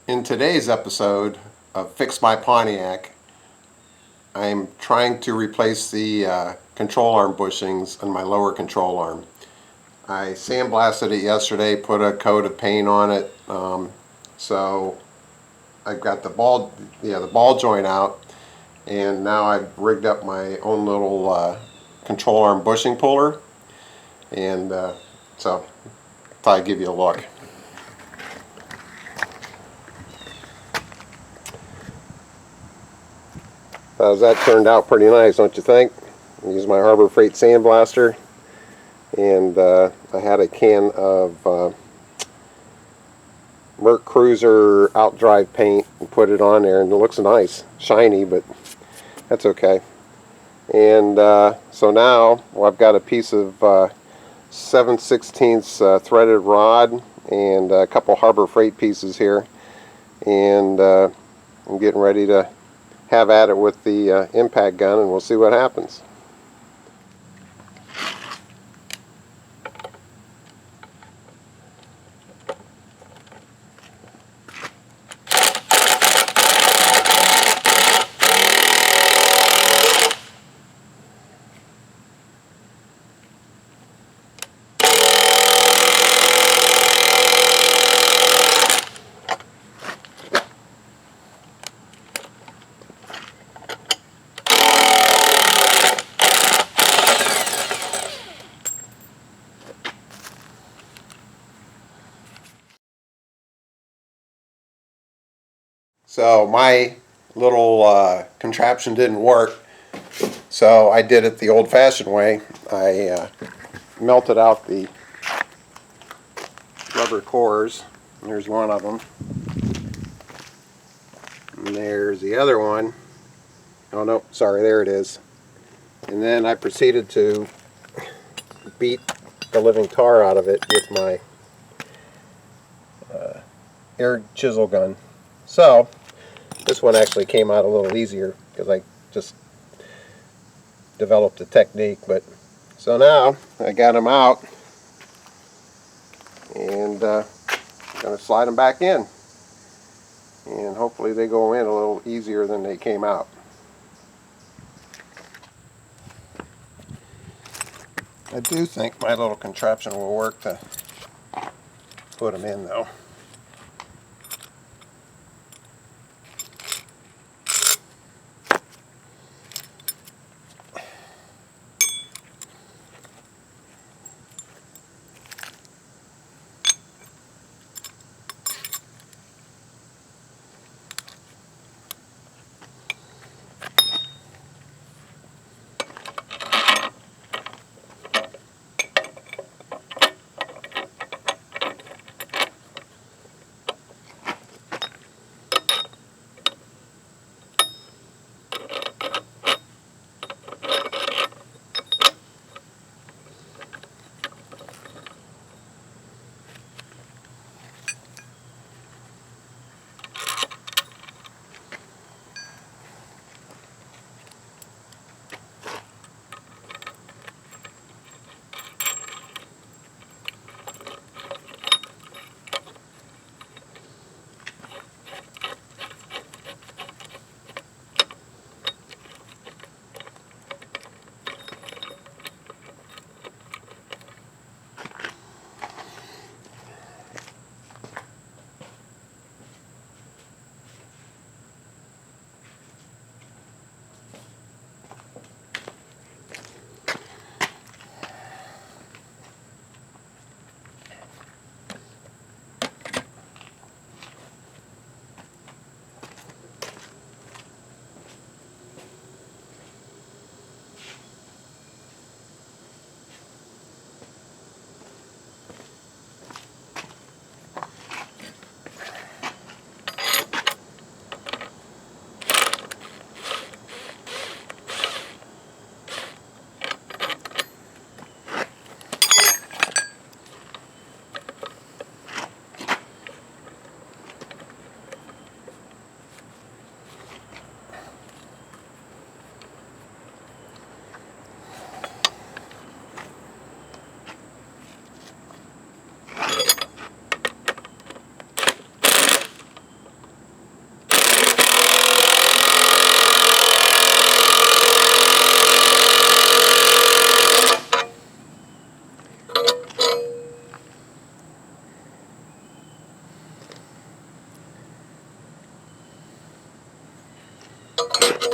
In today's episode of Fix My Pontiac, I'm trying to replace the control arm bushings on my lower control arm. I sandblasted it yesterday, put a coat of paint on it, so I've got the ball joint out, and now I've rigged up my own little control arm bushing puller, and so I thought I'd give you a look. That turned out pretty nice, don't you think? I used my Harbor Freight sandblaster, and I had a can of Merc Cruiser Outdrive paint and put it on there, and it looks nice, shiny, but that's okay. And so now, well, I've got a piece of 7/16 threaded rod and a couple Harbor Freight pieces here, and I'm getting ready to have at it with the impact gun, and we'll see what happens. So my little contraption didn't work, so I did it the old-fashioned way. I melted out the rubber cores. There's one of them. And there's the other one. Oh no, sorry, there it is. And then I proceeded to beat the living tar out of it with my air chisel gun. So this one actually came out a little easier because I just developed a technique. But so now I got them out, and I'm going to slide them back in, and hopefully they go in a little easier than they came out. I do think my little contraption will work to put them in, though.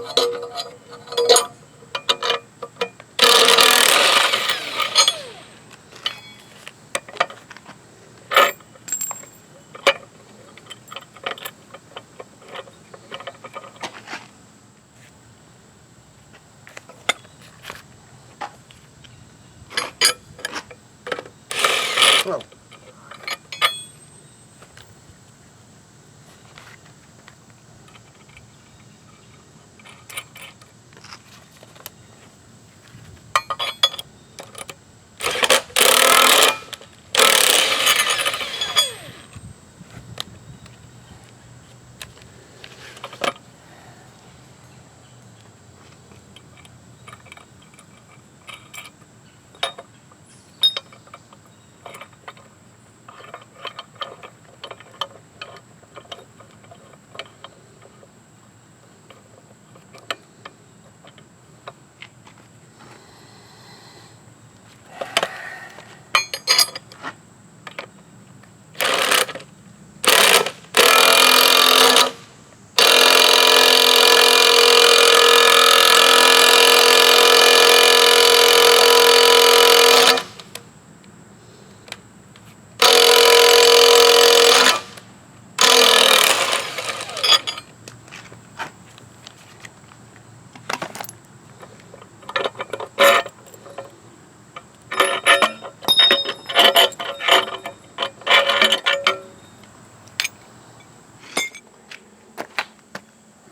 Oh.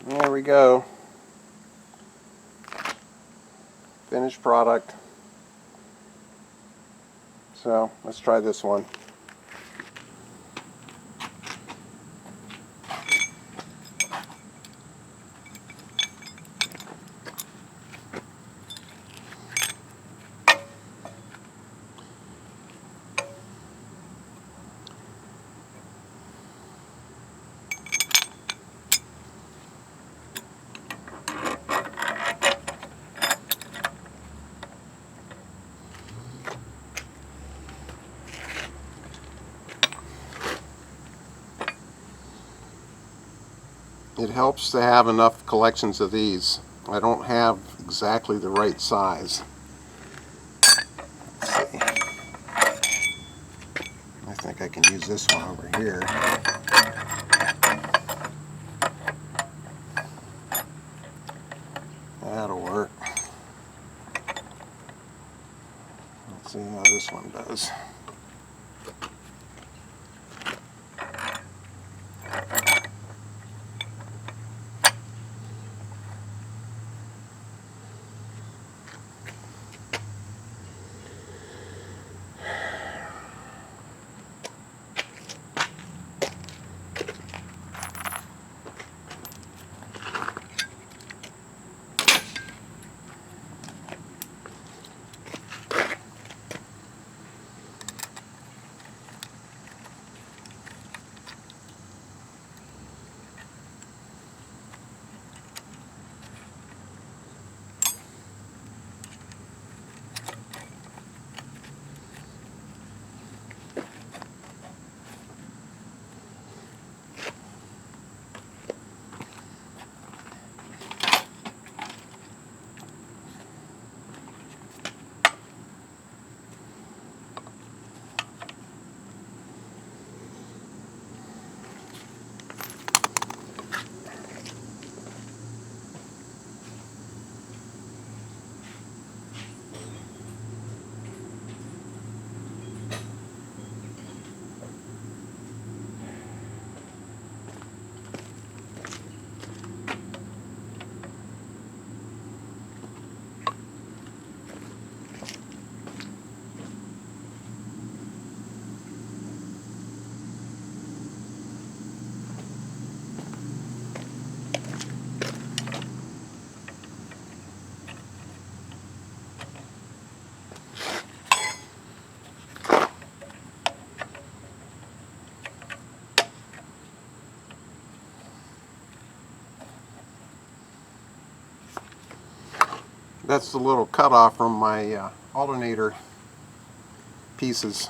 There we go. Finished product. So let's try this one. It helps to have enough collections of these. I don't have exactly the right size. Let's see. I think I can use this one over here. That'll work. Let's see how this one does. That's the little cutoff from my alternator pieces.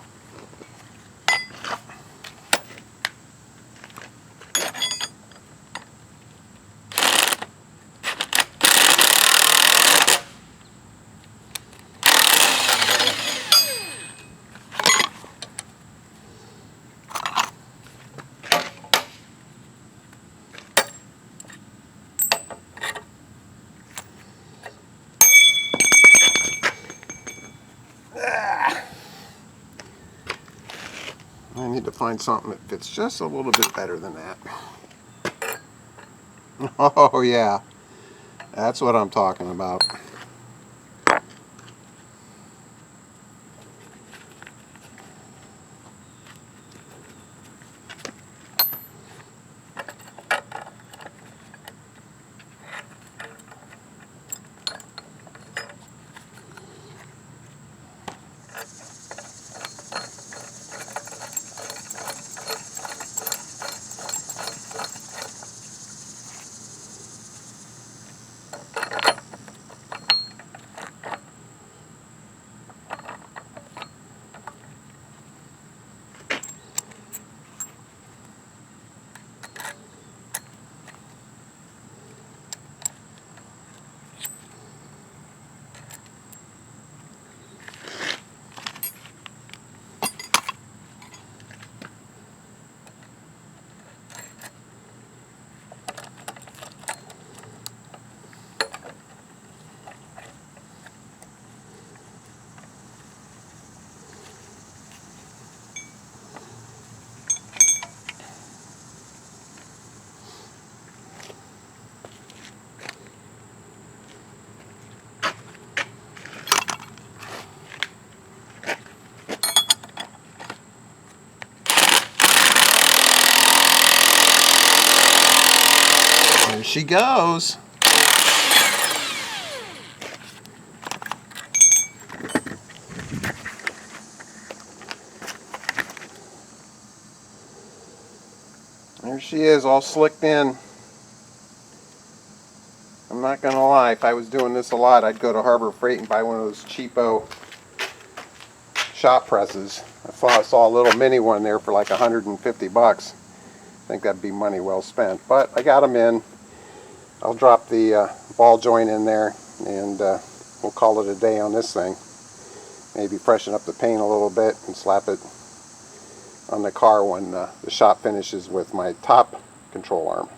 to find something that fits just a little bit better than that. Oh yeah, that's what I'm talking about. There she goes. There she is, all slicked in. I'm not gonna lie, if I was doing this a lot, I'd go to Harbor Freight and buy one of those cheapo shop presses. I saw a little mini one there for like 150 bucks. I think that'd be money well spent. But I got them in. I'll drop the ball joint in there, and we'll call it a day on this thing. Maybe freshen up the paint a little bit and slap it on the car when the shop finishes with my top control arm.